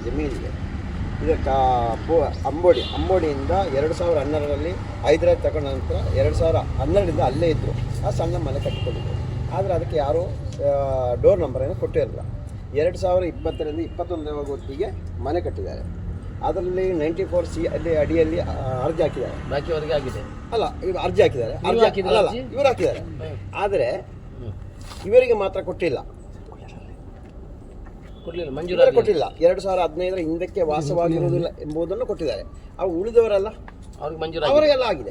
ಜಮೀನಿದೆ. ಇದಕ್ಕೆ ಅಂಬೋಡಿಯಿಂದ 2012ರಲ್ಲಿ ಹೈದರಾಬಾದ್ ತಗೊಂಡ ನಂತರ 2012ರಿಂದ ಅಲ್ಲೇ ಇದ್ದರು. ಆ ಸಣ್ಣ ಮನೆ ಕಟ್ಟಿಕೊಂಡಿದ್ದರು. ಆದರೆ ಅದಕ್ಕೆ ಯಾರೂ ಡೋರ್ ನಂಬರನ್ನು ಕೊಟ್ಟಿರಲಿಲ್ಲ. 2020ರಿಂದ 21ರ ಹೊತ್ತಿಗೆ ಮನೆ ಕಟ್ಟಿದ್ದಾರೆ. ಅದರಲ್ಲಿ 94C ಅಲ್ಲಿ ಅಡಿಯಲ್ಲಿ ಅರ್ಜಿ ಹಾಕಿದ್ದಾರೆ. ಬಾಕಿ ಅವರಿಗೆ ಆಗಿದೆ ಅಲ್ಲ, ಇವರು ಅರ್ಜಿ ಹಾಕಿದ್ದಾರೆ. ಇವರು ಹಾಕಿದ್ದಾರೆ. ಆದರೆ ಇವರಿಗೆ ಮಾತ್ರ ಕೊಟ್ಟಿಲ್ಲ, ಮಂಜೂರು ಕೊಟ್ಟಿಲ್ಲ. 2015ರ ಹಿಂದಕ್ಕೆ ವಾಸವಾಗಿರುವುದಿಲ್ಲ ಎಂಬುದನ್ನು ಕೊಟ್ಟಿದ್ದಾರೆ. ಅವು ಉಳಿದವರೆಲ್ಲ ಅವ್ರಿಗೆ ಮಂಜೂರು ಅವರಿಗೆಲ್ಲ ಆಗಿದೆ.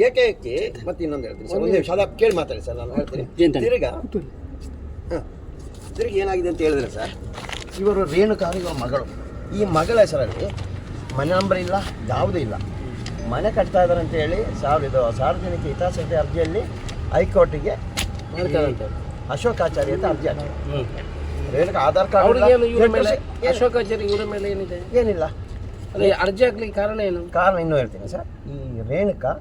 ಏಕೈಕಿ ಮತ್ತೆ ಇನ್ನೊಂದು ಹೇಳ್ತೀನಿ ಸರ್, ಒಂದು ನಿಮಿಷ ಅದ ಕೇಳಿ ಮಾತಾಡಿ ಸರ್, ನಾನು ಹೇಳ್ತೀನಿ. ತಿರುಗಿ ಏನಾಗಿದೆ ಅಂತ ಹೇಳಿದ್ರೆ ಸರ್, ಇವರು ರೇಣುಕಾರು ಇವರ ಮಗಳು. ಈ ಮಗಳ ಹೆಸರಲ್ಲಿ ಮನೆ ನಂಬರ್ ಇಲ್ಲ, ಯಾವುದೂ ಇಲ್ಲ. ಮನೆ ಕಟ್ತಾ ಇದ್ದಾರೆ ಅಂತ ಹೇಳಿ ಸಾರ್ವಜನಿಕ ಹಿತಾಸಕ್ತಿ ಅರ್ಜಿಯಲ್ಲಿ ಹೈಕೋರ್ಟಿಗೆ ಅಶೋಕಾಚಾರ್ಯ ಅಂತ ಅರ್ಜಿ ಹಾಕಿದ್ದಾರೆ. ರೇಣುಕಾ ಆಧಾರ್ ಕಾರ್ಡ್ ಅಶೋಕಾಚಾರ್ಯ ಇವರ ಮೇಲೆ ಏನಿದೆ? ಏನಿಲ್ಲ. ಅರ್ಜಿ ಹಾಕ್ಲಿಕ್ಕೆ ಕಾರಣ ಏನು? ಕಾರಣ ಇನ್ನೂ ಹೇಳ್ತೀನಿ ಸರ್. ಈ ರೇಣುಕಾ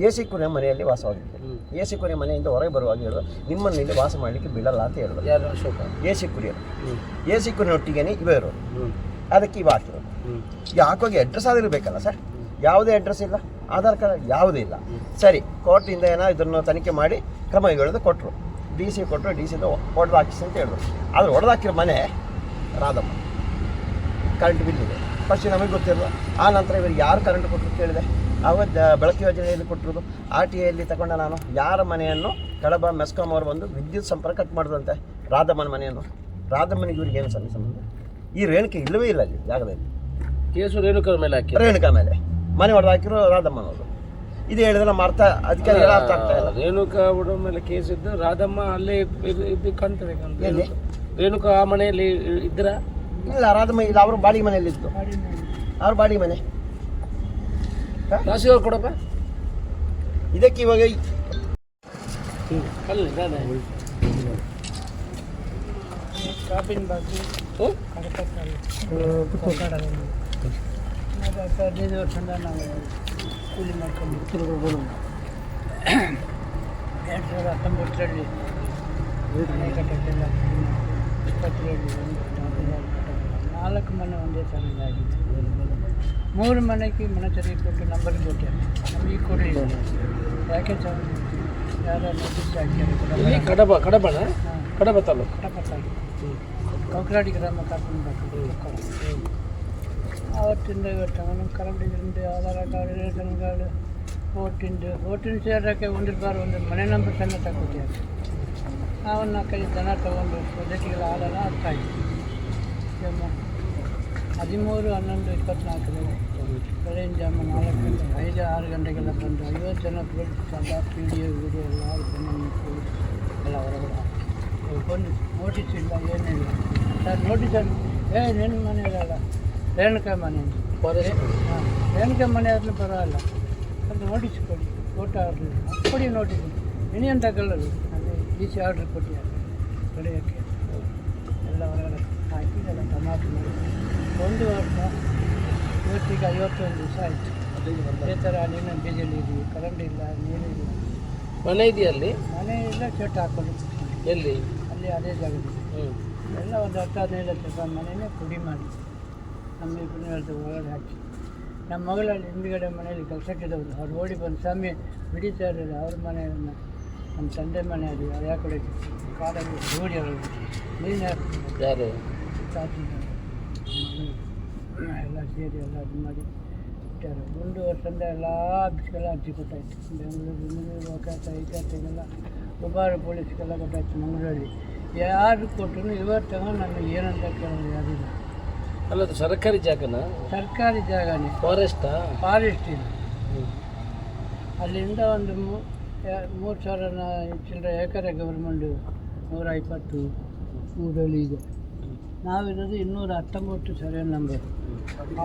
AC ಕುರಿಯ ಮನೆಯಲ್ಲಿ ವಾಸವಾಗಿದ್ದರು. AC ಕುರಿಯ ಮನೆಯಿಂದ ಹೊರಗೆ ಬರುವಾಗ ಹೇಳಿದ್ರು, ನಿಮ್ಮನ್ನು ಇಲ್ಲಿ ವಾಸ ಮಾಡಲಿಕ್ಕೆ ಬಿಡಲ್ಲ ಅಂತ ಹೇಳಿದ್ರು. ಯಾರು? ಅಶೋಕ. AC ಕುರಿಯರು. AC ಕುರಿಯೊಟ್ಟಿಗೇನೆ ಇವರು. ಅದಕ್ಕೆ ಇವು ಹಾಕಿರೋದು. ಈ ಹಾಕೋಗಿ ಅಡ್ರೆಸ್ ಆಗಿರಬೇಕಲ್ಲ ಸರ್. ಯಾವುದೇ ಅಡ್ರೆಸ್ ಇಲ್ಲ, ಆಧಾರ್ ಕಾರ್ಡ್ ಯಾವುದೂ ಇಲ್ಲ. ಸರಿ, ಕೋರ್ಟಿಂದ ಏನೋ ಇದನ್ನು ತನಿಖೆ ಮಾಡಿ ಕ್ರಮ ಕೈಗೊಳ್ಳೋದು ಕೊಟ್ಟರು. DC ಕೊಟ್ಟರು. DCಯಿಂದ ಹೊಡೆದು ಹಾಕಿಸಿ ಅಂತ ಹೇಳಿದ್ರು. ಆದರೆ ಹೊಡೆದು ಹಾಕಿರೋ ಮನೆ ರಾಧಮ್ಮ. ಕರೆಂಟ್ ಬಿಲ್ ಇದೆ. ಫಸ್ಟ್ ನಮಗೆ ಗೊತ್ತಿರಲ್ಲ. ಆ ನಂತರ ಇವರಿಗೆ ಯಾರು ಕರೆಂಟ್ ಕೊಟ್ಟರು ಕೇಳಿದೆ. ಆವಾಗ ಬೆಳಕು ಯೋಜನೆಯಲ್ಲಿ ಕೊಟ್ಟಿರೋದು. RTIಯಲ್ಲಿ ತಗೊಂಡ ನಾನು ಯಾರ ಮನೆಯನ್ನು ಕಡಬ ಮೆಸ್ಕಾಂ ಅವರು ಬಂದು ವಿದ್ಯುತ್ ಸಂಪರ್ಕ ಕಟ್ ಮಾಡಿದಂತೆ ರಾಧಮ್ಮನ ಮನೆಯನ್ನು. ರಾಧಮ್ಮನಿಗೆ ಇವ್ರಿಗೆ ಏನು ಸಂಬಂಧ? ಈ ರೇಣುಕೆ ಇಲ್ಲವೇ ಇಲ್ಲ ಅಲ್ಲಿ ಜಾಗದಲ್ಲಿ. ಕೇಸು ರೇಣುಕಾ ಮೇಲೆ ಹಾಕಿ, ರೇಣುಕಾ ಮೇಲೆ ಮನೆ ಹೊಡೆದು ಹಾಕಿರೋ ರಾಧಮ್ಮನವರು. ಇದು ಹೇಳಿದ್ರೆ ನಮ್ಮ ಅರ್ಥ ಅಧಿಕಾರಿ ಅರ್ಥ ಆಗ್ತಾ ಇಲ್ಲ. ರೇಣುಕಾ ಹುಡುಗ ಮೇಲೆ ಕೇಸ್ ಇದ್ದು ರಾಧಮ್ಮ ಅಲ್ಲೇ ಇದು ಕಾಣ್ತದೆ. ರೇಣುಕಾ ಆ ಮನೆಯಲ್ಲಿ ಇದ್ರ? ಇಲ್ಲ, ರಾಧಮ್ಮ ಇಲ್ಲ, ಅವರು ಬಾಡಿಗೆ ಮನೆಯಲ್ಲಿ ಇತ್ತು. ಅವ್ರ ಬಾಡಿಗೆ ಮನೆ. ರಾಶಿಯವ್ರು ಕೊಡಪ್ಪ. ಇದಕ್ಕೆ ಇವಾಗ ಕಾಪಿನ ಬಾಕಿ 15 ವರ್ಷದಿಂದ ನಾವು ಕೂಲಿ ಮಾಡ್ಕೊಂಡು 2019ರಲ್ಲಿ ಮನೆ ಕಟ್ಟಕ್ಕೆಲ್ಲ 20ರಲ್ಲಿ 4 ಮನೆ ಒಂದೇ ಸಾಲಿಗೆ ಆಗಿತ್ತು. 3 ಮನೆಗೆ ಮನೆ ತೆರಿಗೆ ಕೊಟ್ಟು ನಂಬರ್ ಕೊಟ್ಟೆ. ನಮಗೆ ಕೊಡಲಿಲ್ಲ. ಯಾಕೆ ಸರ್ ಯಾರು ನೋಟಿಸ್ ಹಾಕಿದ್ದಾರೆ. ಕಡಬ ತಾಲೂಕು ಕೌಕರಾಡಿ ಗ್ರಾಮ ಕಾಪಿನ ಬಾಕಿ. ಅವತ್ತಿಂದ ಇವತ್ತು ನಮ್ಮ ಕರೆಂಟ್ ಇದರಿಂದ ಆಧಾರ್ ಕಾರ್ಡ್, ರೇಷನ್ ಕಾರ್ಡ್, ಓಟಿನ ಸೇರೋಕ್ಕೆ ಒಂದು ಮನೆ ನಂಬರ್ ಸಣ್ಣ ತಗೊಳ್ತೀವಿ. ನಾವು 4-5 ಜನ ತೊಗೊಂಡು ಪ್ರೊಜೆಕ್ಟಿಗೆಲ್ಲ ಹಾಲೆಲ್ಲ ಆಗ್ತಾಯಿತ್ತು. 13/11/24 ಬೆಳಗಿನ ಜಾಮ 5-6 ಗಂಟೆಗೆಲ್ಲ ಬಂದು 50 ಜನ PDO ವಿಡಿಯೋ ಎಲ್ಲ ಎಲ್ಲ ಹೊರಗಡೆ ಒಂದು ನೋಟಿಸ್ ಇಲ್ಲ, ಏನಿಲ್ಲ ಸರ್. ನೋಟಿಸಲ್ಲಿ ನಿನ್ನ ಮನೆ ಇರಲ್ಲ, ರೇಣುಕಾ ಮನೆ ಹಾಂ, ರೇಣುಕಾ ಮನೆ ಆದರೂ ಪರವಾಗಿಲ್ಲ, ಅದು ನೋಟಿಸ್ ಕೊಡಿ, ಫೋಟೋ ಆರ್ಡ್ರ್ ಕೊಡಿ, ನೋಟಿಸ್ ಏನೇನು ತಗೊಳ್ಳೋದು. ಅದೇ DC ಆರ್ಡ್ರ್ ಕೊಟ್ಟಿದ್ದಾರೆ ಕಡೆಯೋಕ್ಕೆ ಎಲ್ಲ ಹೊರಗಡೆ ಹಾಕಿದೆಲ್ಲ ಟಮಾಟೊ ಮಾಡಿ 1 ವರ್ಷ. ಇವತ್ತಿಗೆ 51 ದಿವಸ ಆಯಿತು. ಅದೇ ಥರ ನೀನು ಬೀಜಲ್ಲಿ ಇದ್ದೀವಿ, ಕರೆಂಟ್ ಇಲ್ಲ, ನೀರಿಲ್ಲ. ಮನೆ ಇದೆಯಲ್ಲಿ? ಮನೆ ಇಲ್ಲ, ಶೆಟ್ ಹಾಕೋದು. ಎಲ್ಲಿ? ಅಲ್ಲಿ ಅದೇ ಜಾಗದಲ್ಲಿ ಎಲ್ಲ ಒಂದು 10-15 ಲಕ್ಷ ರೂಪಾಯಿ ಮನೆಯೇ ಪುಡಿ ಮಾಡಿ ನಮ್ಮ ಹೇಳ್ತು ಒಳಗಡೆ ಹಾಕಿ. ನಮ್ಮ ಮಗಳಲ್ಲಿ ಹಿಂದುಗಡೆ ಮನೆಯಲ್ಲಿ ಕೆಲಸಕ್ಕಿದ್ದವರು ಅವ್ರು ಓಡಿ ಬಂದು ಸ್ವಾಮಿ ಬಿಡಿತಾ ಇರಲಿಲ್ಲ. ಅವ್ರ ಮನೆಯನ್ನು ನಮ್ಮ ತಂದೆ ಮನೆ ಅದು ಯಾವ ಕಡೆ ಕಾಡಲ್ಲಿ ಓಡಿ ಅವರು ನೀನು ಯಾರು ತಾತಿ ಎಲ್ಲ ಸೇರಿ ಎಲ್ಲ ಇದು ಮಾಡಿ ಬಿಟ್ಟಾರೆ. 1 ವರ್ಷದಿಂದ ಎಲ್ಲ ಆಫೀಸ್ಗೆಲ್ಲ ಅರ್ಜಿ ಕೊಟ್ಟಾಯಿತು. ಬೆಂಗಳೂರು ಲೋಕಾಯುಕ್ತೆಗೆಲ್ಲ ಉಪಾರ ಪೊಲೀಸ್ಗೆಲ್ಲ ಕೊಟ್ಟಾಯ್ತು. ಮಂಗಳೂರಲ್ಲಿ ಯಾರು ಕೊಟ್ಟರು ಇವತ್ತು ನನಗೆ ಏನಂತ ಕೇಳೋದು ಯಾರಿಲ್ಲ. ಅಲ್ಲ, ಅದು ಸರ್ಕಾರಿ ಜಾಗನ? ಸರ್ಕಾರಿ ಜಾಗನೇ. ಫಾರೆಸ್ಟಾ? ಫಾರೆಸ್ಟ್ ಇಲ್ಲ. ಅಲ್ಲಿಂದ ಒಂದು 3,000 ಚಿಲ್ಲರೆ ಎಕರೆ ಗೌರ್ಮೆಂಟು 120 ಊರಲ್ಲಿ ಇದೆ. ನಾವಿರೋದು 219 ಸರ್ವೆ ನಂಬರ್.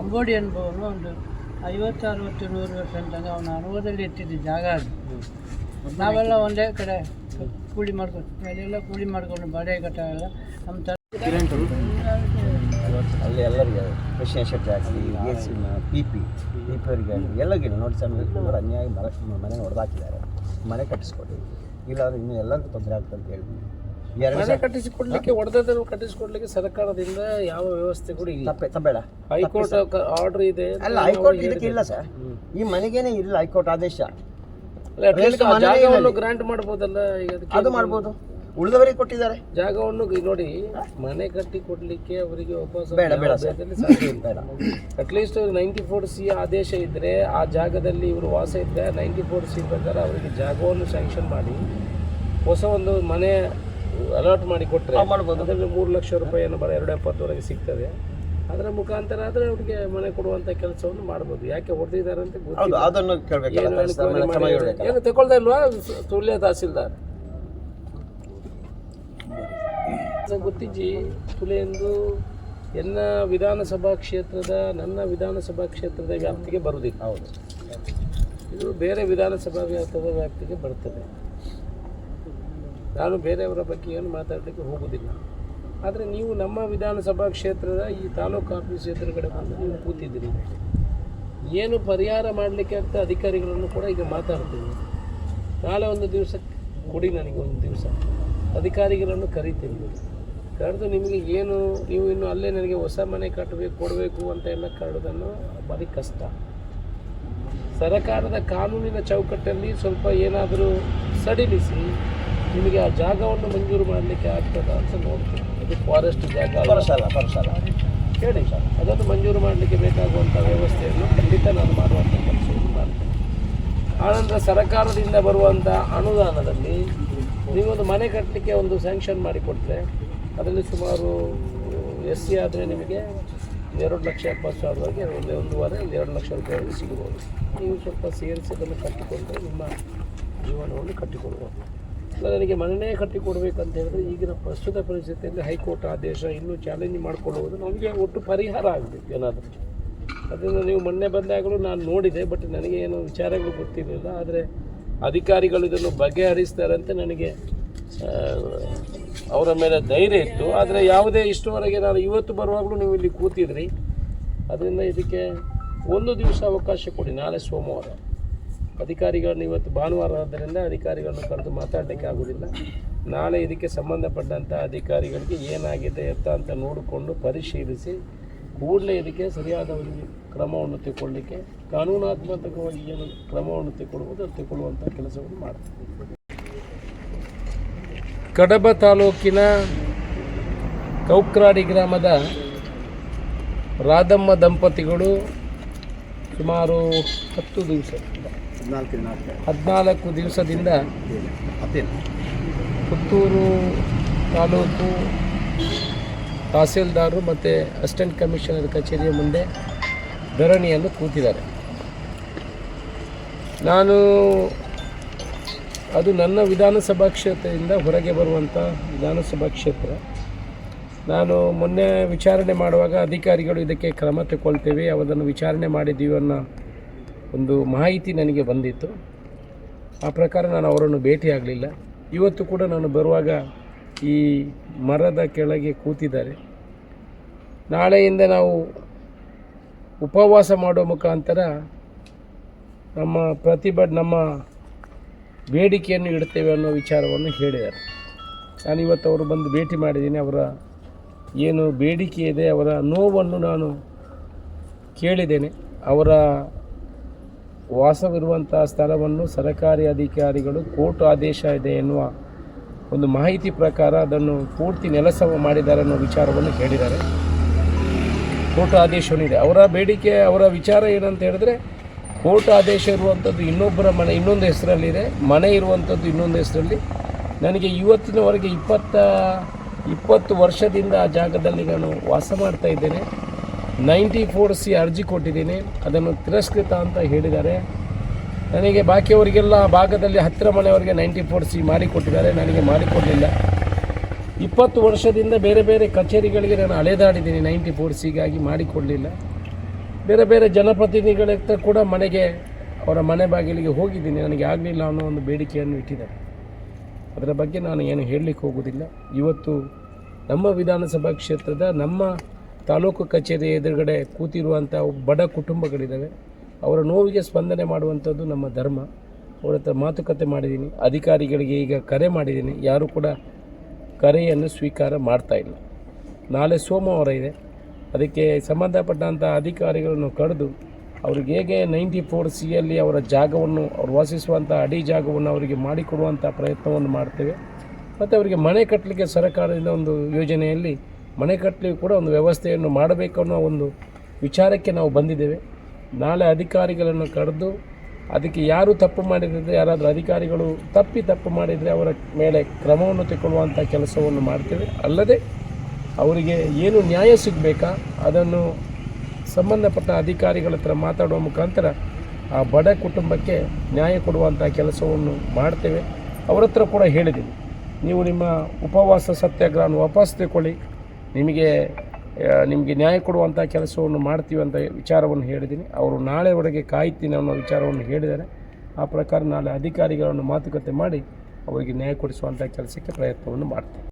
ಅಂಬೋಡಿ ಅನುಭವನು ಒಂದು 50-60-100 ವರ್ಷ ಅಂತಂಗ ಅವನು ಅನುಭವದಲ್ಲಿ ಎತ್ತಿದ್ದ ಜಾಗ ಅದು. ನಾವೆಲ್ಲ ಒಂದೇ ಕಡೆ ಕೂಲಿ ಮಾಡ್ಕೊಂಡು ಅಲ್ಲೆಲ್ಲ ಕೂಲಿ ಮಾಡ್ಕೊಂಡು ಬಾಡಿಗೆ ಕಟ್ಟಾಗಲ್ಲ. ನಮ್ಮ ಅಲ್ಲಿ ಎಲ್ಲರಿಗೆ ಕ್ರಿಶ್ಚಿಯನ್ ಶೆಟ್ ಹಾಕಿ PP ಅವರಿಗೆ ಎಲ್ಲರಿಗೂ ನೋಡಿ ಸರ್, ಇವರು ಅನ್ಯಾಯ ಮನೆ ಹೊಡೆದಾಕಿದ್ದಾರೆ. ಮನೆ ಕಟ್ಟಿಸ್ಕೊಡಿ, ಇಲ್ಲಾಂದ್ರೆ ಇನ್ನೂ ಎಲ್ಲರಿಗೂ ತೊಂದರೆ ಆಗ್ತದೆ ಅಂತ ಹೇಳ್ತೀನಿ. ಎರಡು ಮನೆ ಕಟ್ಟಿಸಿಕೊಡ್ಲಿಕ್ಕೆ ಒಡೆದನ್ನು ಕಟ್ಟಿಸಿಕೊಡ್ಲಿಕ್ಕೆ ಸರ್ಕಾರದಿಂದ ಯಾವ ವ್ಯವಸ್ಥೆ ಕೂಡ ಇಲ್ಲ. ತಪ್ಪಬೇಡ. ಹೈಕೋರ್ಟ್ ಆರ್ಡರ್ ಇದೆ. ಅಲ್ಲ, ಹೈಕೋರ್ಟ್ ಇದಕ್ಕೆ ಇಲ್ಲ ಸರ್. ಈ ಮನೆಗೇನೆ ಇಲ್ಲ ಹೈಕೋರ್ಟ್ ಆದೇಶ. ಜಾಗವನ್ನು ಗ್ರಾಂಟ್ ಮಾಡ್ಬೋದಲ್ಲ, ಈಗ ಅದು ಮಾಡ್ಬೋದು. ಉಳಿದವರಿಗೆ ಕೊಟ್ಟಿದ್ದಾರೆ ಜಾಗವನ್ನು. ನೋಡಿ, ಮನೆ ಕಟ್ಟಿ ಕೊಡ್ಲಿಕ್ಕೆ ಅವರಿಗೆ ವಾಪಸ್ ಬೇಡ ಸಾಧ್ಯ ಇಲ್ಲ. ಅಟ್ಲೀಸ್ಟ್ 94C ಆದೇಶ ಇದ್ರೆ ಆ ಜಾಗದಲ್ಲಿ ಇವರು ವಾಸ ಇದ್ರೆ 94C ಪ್ರಕಾರ ಅವರಿಗೆ ಜಾಗವನ್ನು ಸ್ಯಾಂಕ್ಷನ್ ಮಾಡಿ ಹೊಸ ಒಂದು ಮನೆ ಅಲಾಟ್ ಮಾಡಿ ಕೊಟ್ಟರೆ ಅದರಲ್ಲಿ 3 ಲಕ್ಷ ರೂಪಾಯಿಯನ್ನು 270ವರೆಗೆ ಸಿಗ್ತದೆ. ಅದರ ಮುಖಾಂತರ ಆದರೆ ಅವ್ರಿಗೆ ಮನೆ ಕೊಡುವಂಥ ಕೆಲಸವನ್ನು ಮಾಡ್ಬೋದು. ಯಾಕೆ ಹೊಡೆದಿದ್ದಾರೆ ಅಂತ ಗೊತ್ತಿಲ್ಲ. ಏನು ತಗೊಳ್ತಾ ಇಲ್ವಾ ತುಳ್ಯ ತಹಸೀಲ್ದಾರ್ ಗೊತ್ತಿಜ್ಜಿ ತುಲೆ ಎಂದು ನನ್ನ ವಿಧಾನಸಭಾ ಕ್ಷೇತ್ರದ ವ್ಯಾಪ್ತಿಗೆ ಬರುವುದಿಲ್ಲ. ಹೌದು, ಇದು ಬೇರೆ ವಿಧಾನಸಭಾ ವ್ಯಾಪ್ತಿಗೆ ಬರ್ತದೆ. ನಾನು ಬೇರೆಯವರ ಬಗ್ಗೆ ಏನು ಮಾತಾಡಲಿಕ್ಕೆ ಹೋಗೋದಿಲ್ಲ. ಆದರೆ ನೀವು ನಮ್ಮ ವಿಧಾನಸಭಾ ಕ್ಷೇತ್ರದ ಈ ತಾಲೂಕು ಆಫೀಸ್ ಎದುರುಗಡೆ ಬಂದು ನೀವು ಕೂತಿದ್ದೀರಿ. ಏನು ಪರಿಹಾರ ಮಾಡಲಿಕ್ಕೆ ಅಂತ ಅಧಿಕಾರಿಗಳನ್ನು ಕೂಡ ಈಗ ಮಾತಾಡ್ತೀನಿ. ನಾಳೆ ಒಂದು ದಿವಸ ಕೊಡಿ, ನನಗೆ ಒಂದು ದಿವಸ ಅಧಿಕಾರಿಗಳನ್ನು ಕರಿತೀನಿ. ಕರೆದು ನಿಮಗೆ ಏನು ನೀವು ಇನ್ನು ಅಲ್ಲೇ ನನಗೆ ಹೊಸ ಮನೆ ಕೊಡಬೇಕು ಅಂತ ಎಲ್ಲ ಕರೆದನ್ನು ಭಾರಿ ಕಷ್ಟ. ಸರ್ಕಾರದ ಕಾನೂನಿನ ಚೌಕಟ್ಟಲ್ಲಿ ಸ್ವಲ್ಪ ಏನಾದರೂ ಸಡಿಲಿಸಿ ನಿಮಗೆ ಆ ಜಾಗವನ್ನು ಮಂಜೂರು ಮಾಡಲಿಕ್ಕೆ ಆಗ್ತದ ಅಂತ ನೋಡ್ತೀನಿ. ಅದು ಫಾರೆಸ್ಟ್ ಜಾಗ ಪರಸಲ್ಲ ಹೇಳಿ ಸರ್, ಅದನ್ನು ಮಂಜೂರು ಮಾಡಲಿಕ್ಕೆ ಬೇಕಾಗುವಂಥ ವ್ಯವಸ್ಥೆಯನ್ನು ಖಂಡಿತ ನಾನು ಮಾಡುವಂಥ ಕೆಲಸವನ್ನು ಮಾಡ್ತೇನೆ. ಆನಂತರ ಸರ್ಕಾರದಿಂದ ಬರುವಂಥ ಅನುದಾನದಲ್ಲಿ ನೀವೊಂದು ಮನೆ ಕಟ್ಟಲಿಕ್ಕೆ ಒಂದು ಸ್ಯಾಂಕ್ಷನ್ ಮಾಡಿಕೊಟ್ರೆ ಅದರಲ್ಲಿ ಸುಮಾರು SC ಆದರೆ ನಿಮಗೆ 2,70,000ವರೆಗೆ 1.5-2 ಲಕ್ಷ ರೂಪಾಯಿವರೆಗೆ ಸಿಗ್ಬೋದು. ನೀವು ಸ್ವಲ್ಪ ಸೇರಿಸಿ ಅದನ್ನು ಕಟ್ಟಿಕೊಂಡ್ರೆ ನಿಮ್ಮ ಜೀವನವನ್ನು ಕಟ್ಟಿಕೊಡ್ಬೋದು. ಇಲ್ಲ ನನಗೆ ಮನೆಯೇ ಕಟ್ಟಿಕೊಡ್ಬೇಕಂತ ಹೇಳಿದ್ರೆ ಈಗಿನ ಪ್ರಸ್ತುತ ಪರಿಸ್ಥಿತಿಯಲ್ಲಿ ಹೈಕೋರ್ಟ್ ಆದೇಶ ಇನ್ನೂ ಚಾಲೆಂಜ್ ಮಾಡಿಕೊಳ್ಳುವುದು ನಮಗೆ ಒಟ್ಟು ಪರಿಹಾರ ಆಗಬೇಕು ಏನಾದರೂ. ಅದನ್ನು ನೀವು ಮೊನ್ನೆ ಬಂದಾಗಲೂ ನಾನು ನೋಡಿದೆ, ಬಟ್ ನನಗೆ ಏನು ವಿಚಾರಗಳು ಗೊತ್ತಿರಲಿಲ್ಲ. ಆದರೆ ಅಧಿಕಾರಿಗಳು ಇದನ್ನು ಬಗೆಹರಿಸ್ತಾರೆ ಅಂತ ನನಗೆ ಅವರ ಮೇಲೆ ಧೈರ್ಯ ಇತ್ತು. ಆದರೆ ಯಾವುದೇ ಇಷ್ಟುವರೆಗೆ ನಾನು ಇವತ್ತು ಬರುವಾಗಲೂ ನೀವು ಇಲ್ಲಿ ಕೂತಿದ್ರಿ. ಅದರಿಂದ ಇದಕ್ಕೆ ಒಂದು ದಿವಸ ಅವಕಾಶ ಕೊಡಿ. ನಾಳೆ ಸೋಮವಾರ ಅಧಿಕಾರಿಗಳನ್ನು, ಇವತ್ತು ಭಾನುವಾರ ಆದ್ದರಿಂದ ಅಧಿಕಾರಿಗಳನ್ನು ಕರೆದು ಮಾತಾಡಲಿಕ್ಕೆ ಆಗೋದಿಲ್ಲ. ನಾಳೆ ಇದಕ್ಕೆ ಸಂಬಂಧಪಟ್ಟಂಥ ಅಧಿಕಾರಿಗಳಿಗೆ ಏನಾಗಿದೆ ಅಂತ ನೋಡಿಕೊಂಡು ಪರಿಶೀಲಿಸಿ ಕೂಡಲೇ ಇದಕ್ಕೆ ಸರಿಯಾದ ಒಂದು ಕ್ರಮವನ್ನು ತಗೊಳ್ಳಿಕ್ಕೆ, ಕಾನೂನಾತ್ಮಕವಾಗಿ ಏನು ಕ್ರಮವನ್ನು ತಗೊಳ್ಳುವಂಥ ಕೆಲಸವನ್ನು ಮಾಡ್ತೀವಿ. ಕಡಬ ತಾಲೂಕಿನ ಕೌಕ್ರಾಡಿ ಗ್ರಾಮದ ರಾಧಮ್ಮ ದಂಪತಿಗಳು ಸುಮಾರು 14 ದಿವಸದಿಂದ ಪುತ್ತೂರು ತಾಲೂಕು ತಹಸೀಲ್ದಾರರು ಮತ್ತು ಅಸಿಸ್ಟೆಂಟ್ ಕಮಿಷನರ್ ಕಚೇರಿಯ ಮುಂದೆ ಧರಣಿಯನ್ನು ಕೂತಿದ್ದಾರೆ. ಅದು ನನ್ನ ವಿಧಾನಸಭಾ ಕ್ಷೇತ್ರದಿಂದ ಹೊರಗೆ ಬರುವಂಥ ವಿಧಾನಸಭಾ ಕ್ಷೇತ್ರ. ನಾನು ಮೊನ್ನೆ ವಿಚಾರಣೆ ಮಾಡುವಾಗ ಅಧಿಕಾರಿಗಳು ಇದಕ್ಕೆ ಕ್ರಮ ತಗೊಳ್ತೇವೆ, ಅದನ್ನು ವಿಚಾರಣೆ ಮಾಡಿದ್ದೀವಿ ಅನ್ನೋ ಒಂದು ಮಾಹಿತಿ ನನಗೆ ಬಂದಿತ್ತು. ಆ ಪ್ರಕಾರ ನಾನು ಅವರನ್ನು ಭೇಟಿಯಾಗಲಿಲ್ಲ. ಇವತ್ತು ಕೂಡ ನಾನು ಬರುವಾಗ ಈ ಮರದ ಕೆಳಗೆ ಕೂತಿದ್ದಾರೆ. ನಾಳೆಯಿಂದ ನಾವು ಉಪವಾಸ ಮಾಡುವ ಮುಖಾಂತರ ನಮ್ಮ ಬೇಡಿಕೆಯನ್ನು ಇಡ್ತೇವೆ ಅನ್ನೋ ವಿಚಾರವನ್ನು ಹೇಳಿದ್ದಾರೆ. ನಾನು ಇವತ್ತು ಅವರು ಬಂದು ಭೇಟಿ ಮಾಡಿದ್ದೀನಿ. ಅವರ ಏನು ಬೇಡಿಕೆ ಇದೆ, ಅವರ ನೋವನ್ನು ನಾನು ಕೇಳಿದ್ದೇನೆ. ಅವರ ವಾಸವಿರುವಂಥ ಸ್ಥಳವನ್ನು ಸರ್ಕಾರಿ ಅಧಿಕಾರಿಗಳು ಕೋರ್ಟ್ ಆದೇಶ ಇದೆ ಎನ್ನುವ ಒಂದು ಮಾಹಿತಿ ಪ್ರಕಾರ ಅದನ್ನು ಪೂರ್ತಿ ನೆಲಸಮ ಮಾಡಿದ್ದಾರೆ ಅನ್ನೋ ವಿಚಾರವನ್ನು ಹೇಳಿದ್ದಾರೆ. ಕೋರ್ಟ್ ಆದೇಶವನ್ನಿದೆ. ಅವರ ಬೇಡಿಕೆ, ಅವರ ವಿಚಾರ ಏನಂತ ಹೇಳಿದ್ರೆ, ಕೋರ್ಟ್ ಆದೇಶ ಇರುವಂಥದ್ದು ಇನ್ನೊಬ್ಬರ ಮನೆ ಇನ್ನೊಂದು ಹೆಸರಲ್ಲಿದೆ, ಮನೆ ಇರುವಂಥದ್ದು ಇನ್ನೊಂದು ಹೆಸರಲ್ಲಿ. ನನಗೆ ಇವತ್ತಿನವರೆಗೆ 20 ವರ್ಷದಿಂದ ಆ ಜಾಗದಲ್ಲಿ ನಾನು ವಾಸ ಮಾಡ್ತಾ ಇದ್ದೇನೆ. 94C ಅರ್ಜಿ ಕೊಟ್ಟಿದ್ದೀನಿ, ಅದನ್ನು ತಿರಸ್ಕೃತ ಅಂತ ಹೇಳಿದ್ದಾರೆ. ನನಗೆ ಬಾಕಿಯವರಿಗೆಲ್ಲ ಭಾಗದಲ್ಲಿ ಹತ್ತಿರ ಮನೆಯವರಿಗೆ 94C ಮಾಡಿಕೊಟ್ಟಿದ್ದಾರೆ, ನನಗೆ ಮಾಡಿಕೊಡಲಿಲ್ಲ. 20 ವರ್ಷದಿಂದ ಬೇರೆ ಬೇರೆ ಕಚೇರಿಗಳಿಗೆ ನಾನು ಅಲೆದಾಡಿದ್ದೀನಿ, 94Cಗಾಗಿ ಮಾಡಿಕೊಡಲಿಲ್ಲ. ಬೇರೆ ಬೇರೆ ಜನಪ್ರತಿನಿಧಿಗಳ ಹತ್ರ ಕೂಡ ಅವರ ಮನೆ ಬಾಗಿಲಿಗೆ ಹೋಗಿದ್ದೀನಿ, ನನಗೆ ಆಗಲಿಲ್ಲ ಅನ್ನೋ ಒಂದು ಬೇಡಿಕೆಯನ್ನು ಇಟ್ಟಿದ್ದಾರೆ. ಅದರ ಬಗ್ಗೆ ನಾನು ಏನು ಹೇಳಲಿಕ್ಕೆ ಹೋಗೋದಿಲ್ಲ. ಇವತ್ತು ನಮ್ಮ ವಿಧಾನಸಭಾ ಕ್ಷೇತ್ರದ ನಮ್ಮ ತಾಲೂಕು ಕಚೇರಿ ಎದುರುಗಡೆ ಕೂತಿರುವಂಥ ಬಡ ಕುಟುಂಬಗಳಿದ್ದಾವೆ. ಅವರ ನೋವಿಗೆ ಸ್ಪಂದನೆ ಮಾಡುವಂಥದ್ದು ನಮ್ಮ ಧರ್ಮ. ಅವರ ಹತ್ರ ಮಾತುಕತೆ ಮಾಡಿದ್ದೀನಿ, ಅಧಿಕಾರಿಗಳಿಗೆ ಈಗ ಕರೆ ಮಾಡಿದ್ದೀನಿ. ಯಾರೂ ಕೂಡ ಕರೆಯನ್ನು ಸ್ವೀಕಾರ ಮಾಡ್ತಾ ಇಲ್ಲ. ನಾಳೆ ಸೋಮವಾರ ಇದೆ, ಅದಕ್ಕೆ ಸಂಬಂಧಪಟ್ಟಂಥ ಅಧಿಕಾರಿಗಳನ್ನು ಕರೆದು ಅವ್ರಿಗೆ ಹೇಗೆ 94C ಅವರ ಜಾಗವನ್ನು ಅವ್ರು ವಾಸಿಸುವಂಥ ಅಡಿ ಜಾಗವನ್ನು ಅವರಿಗೆ ಮಾಡಿಕೊಡುವಂಥ ಪ್ರಯತ್ನವನ್ನು ಮಾಡ್ತೇವೆ. ಮತ್ತು ಅವರಿಗೆ ಮನೆ ಕಟ್ಟಲಿಕ್ಕೆ ಸರ್ಕಾರದಿಂದ ಒಂದು ಯೋಜನೆಯಲ್ಲಿ ಮನೆ ಕಟ್ಟಲಿಕ್ಕೆ ಕೂಡ ಒಂದು ವ್ಯವಸ್ಥೆಯನ್ನು ಮಾಡಬೇಕು ಅನ್ನೋ ಒಂದು ವಿಚಾರಕ್ಕೆ ನಾವು ಬಂದಿದ್ದೇವೆ. ನಾಳೆ ಅಧಿಕಾರಿಗಳನ್ನು ಕರೆದು ಅದಕ್ಕೆ ಯಾರು ತಪ್ಪು ಮಾಡಿದರೆ, ಯಾರಾದರೂ ಅಧಿಕಾರಿಗಳು ತಪ್ಪು ಮಾಡಿದರೆ ಅವರ ಮೇಲೆ ಕ್ರಮವನ್ನು ತಗೊಳ್ಳುವಂಥ ಕೆಲಸವನ್ನು ಮಾಡ್ತೇವೆ. ಅಲ್ಲದೆ ಅವರಿಗೆ ಏನು ನ್ಯಾಯ ಸಿಗಬೇಕಾ ಅದನ್ನು ಸಂಬಂಧಪಟ್ಟ ಅಧಿಕಾರಿಗಳ ಹತ್ರ ಮಾತಾಡುವ ಮುಖಾಂತರ ಆ ಬಡ ಕುಟುಂಬಕ್ಕೆ ನ್ಯಾಯ ಕೊಡುವಂಥ ಕೆಲಸವನ್ನು ಮಾಡ್ತೇವೆ. ಅವರ ಹತ್ರ ಕೂಡ ಹೇಳಿದ್ದೀನಿ, ನೀವು ನಿಮ್ಮ ಉಪವಾಸ ಸತ್ಯಾಗ್ರಹವನ್ನು ವಾಪಸ್ ತಗೊಳ್ಳಿ, ನಿಮಗೆ ನ್ಯಾಯ ಕೊಡುವಂಥ ಕೆಲಸವನ್ನು ಮಾಡ್ತೀವಿ ಅಂತ ವಿಚಾರವನ್ನು ಹೇಳಿದ್ದೀನಿ. ಅವರು ನಾಳೆವರೆಗೆ ಕಾಯ್ತೀನಿ ಅನ್ನೋ ವಿಚಾರವನ್ನು ಹೇಳಿದ್ದಾರೆ. ಆ ಪ್ರಕಾರ ನಾಳೆ ಅಧಿಕಾರಿಗಳನ್ನು ಮಾತುಕತೆ ಮಾಡಿ ಅವರಿಗೆ ನ್ಯಾಯ ಕೊಡಿಸುವಂಥ ಕೆಲಸಕ್ಕೆ ಪ್ರಯತ್ನವನ್ನು ಮಾಡ್ತೀವಿ.